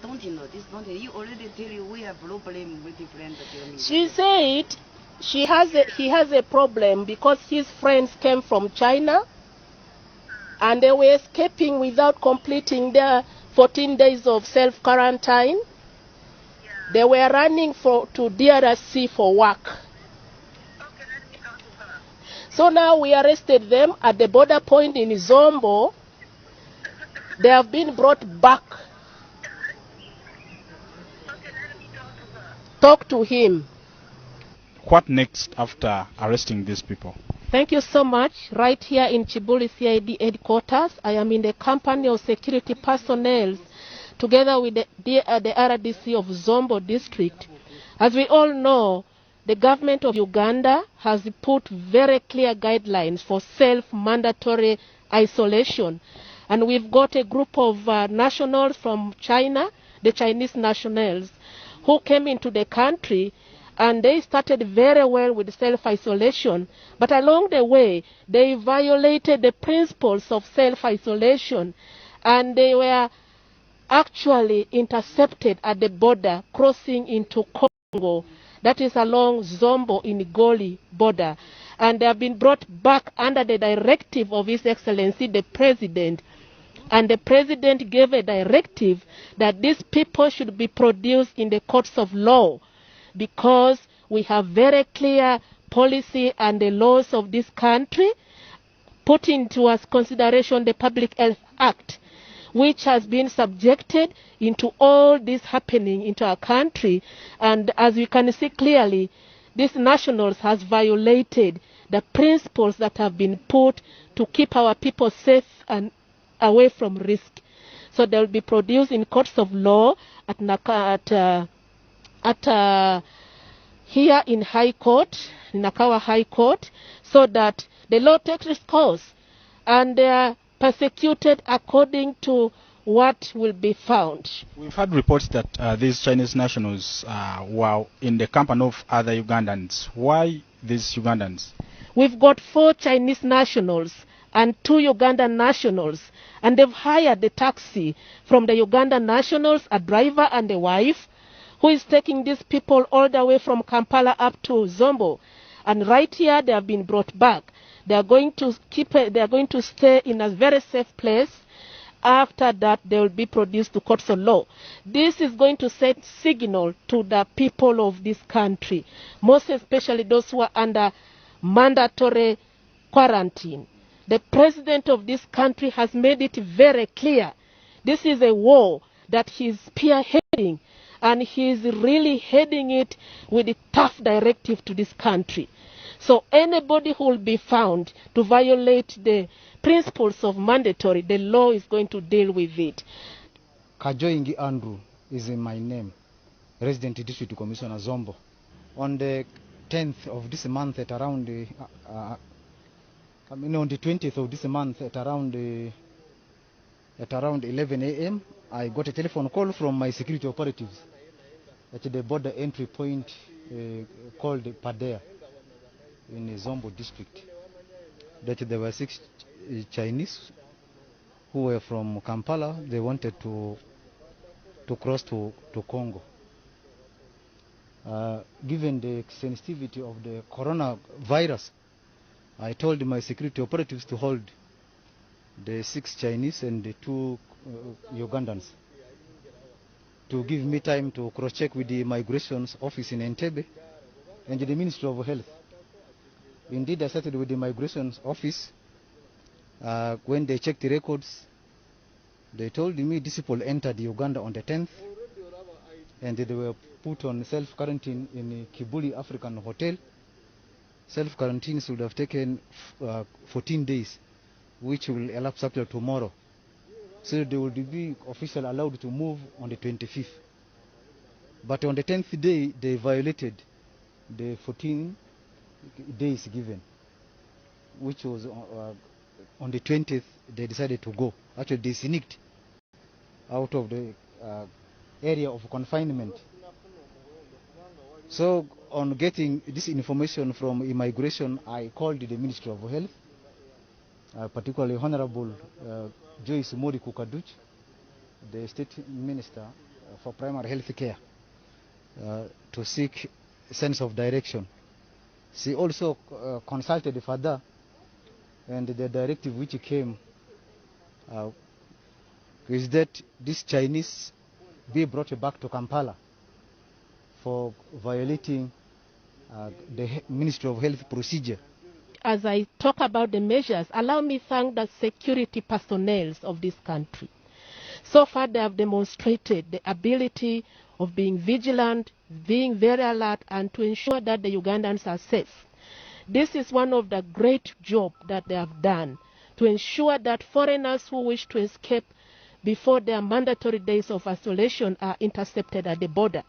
don't know. This don't know. You already tell you we have problem with the friend that you She said he has a problem because his friends came from China and they were escaping without completing their 14 days of self-quarantine. Yeah. They were running to DRC for work. Okay, let me talk to her. So now we arrested them at the border point in Zombo. They have been brought back. Okay, let me talk to her. Talk to him. What next after arresting these people? Thank you so much. Right here in Chibuli CID headquarters, I am in the company of security personnel together with the RDC of Zombo district. As we all know, the government of Uganda has put very clear guidelines for self-mandatory isolation. And we've got a group of nationals from China, the Chinese nationals, who came into the country, and they started very well with self-isolation. But along the way, they violated the principles of self-isolation, and they were actually intercepted at the border crossing into Congo, that is along Zombo in Goli border, and they have been brought back under the directive of His Excellency the President. And the President gave a directive that these people should be produced in the courts of law, because we have very clear policy and the laws of this country, put into as consideration the Public Health Act, which has been subjected into all this happening into our country. And as we can see clearly, these nationals has violated the principles that have been put to keep our people safe and away from risk. So they will be produced in courts of law here in High Court, in Nakawa High Court, so that the law takes its course and they are persecuted according to what will be found. We've had reports that these Chinese nationals were in the company of other Ugandans. Why these Ugandans? We've got 4 Chinese nationals and 2 Ugandan nationals, and they've hired the taxi from the Ugandan nationals, a driver and a wife, who is taking these people all the way from Kampala up to Zombo. And right here, they have been brought back. They are going to stay in a very safe place. After that, they will be produced to courts of law. This is going to set signal to the people of this country, most especially those who are under mandatory quarantine. The president of this country has made it very clear. This is a war that he's spearheading, and he's really heading it with a tough directive to this country. So anybody who will be found to violate the principles of mandatory, the law is going to deal with it. Kajoingi Andrew is in my name, Resident District Commissioner Zombo. On the 10th of this month at around on the 20th of this month at around 11 a.m. I got a telephone call from my security operatives at the border entry point called Padea in Zombo district, that there were 6 Chinese who were from Kampala. They wanted to cross to Congo. Given the sensitivity of the coronavirus, I told my security operatives to hold the 6 Chinese and the 2 Ugandans, to give me time to cross-check with the Migrations Office in Entebbe and the Ministry of Health. Indeed, I started with the Migrations Office. When they checked the records, they told me these people entered Uganda on the 10th, and they were put on self-quarantine in Kibuli African Hotel. Self-quarantine should have taken 14 days, which will elapse up till tomorrow. So they will be officially allowed to move on the 25th. But on the 10th day, they violated the 14 days given, which was on the 20th, they decided to go. Actually, they sneaked out of the area of confinement. So on getting this information from immigration, I called the Ministry of Health, particularly Honorable Joyce Mori Kukaduch, the State Minister for primary health care to seek a sense of direction. She also consulted further, and the directive which came is that these Chinese be brought back to Kampala for violating the Ministry of Health procedure. As I talk about the measures, allow me to thank the security personnel of this country. So far, they have demonstrated the ability of being vigilant, being very alert, and to ensure that the Ugandans are safe. This is one of the great jobs that they have done to ensure that foreigners who wish to escape before their mandatory days of isolation are intercepted at the border.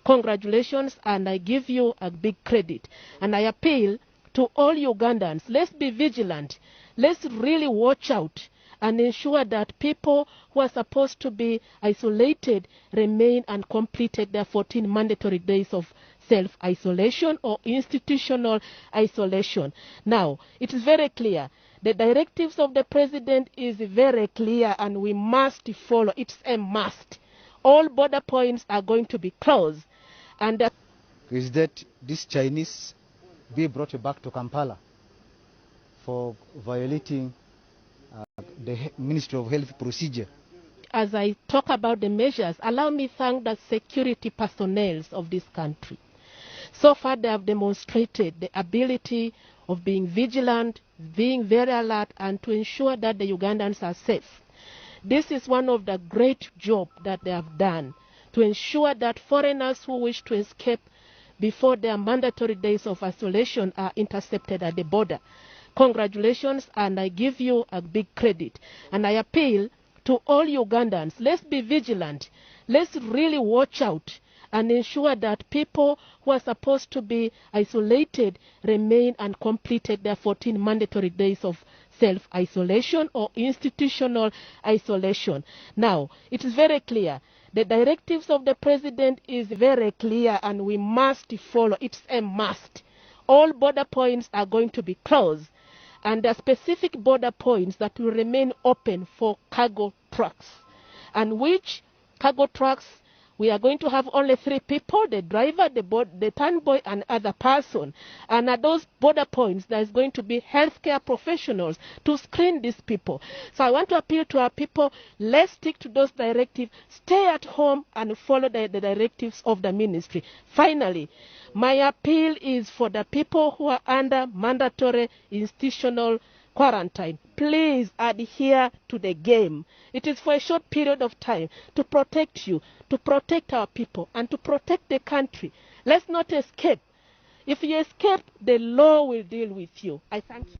Congratulations, and I give you a big credit. And I appeal to all Ugandans, let's be vigilant. Let's really watch out and ensure that people who are supposed to be isolated remain and completed their 14 mandatory days of self-isolation or institutional isolation. Now, it is very clear. The directives of the President is very clear and we must follow. It's a must. All border points are going to be closed. And is that these Chinese be brought back to Kampala for violating the Ministry of Health procedure. As I talk about the measures, allow me to thank the security personnel of this country. So far, they have demonstrated the ability of being vigilant, being very alert, and to ensure that the Ugandans are safe. This is one of the great jobs that they have done to ensure that foreigners who wish to escape before their mandatory days of isolation are intercepted at the border. Congratulations, and I give you a big credit. And I appeal to all Ugandans, let's be vigilant. Let's really watch out and ensure that people who are supposed to be isolated remain and completed their 14 mandatory days of self-isolation or institutional isolation. Now, it is very clear. The directives of the President is very clear and we must follow. It's a must. All border points are going to be closed, and there are specific border points that will remain open for cargo trucks, and which cargo trucks we are going to have only 3 people, the driver, the turnboy, and other person. And at those border points, there is going to be healthcare professionals to screen these people. So I want to appeal to our people, let's stick to those directives, stay at home and follow the directives of the ministry. Finally, my appeal is for the people who are under mandatory institutional quarantine. Please adhere to the game. It is for a short period of time to protect you, to protect our people, and to protect the country. Let's not escape. If you escape, the law will deal with you. I thank you.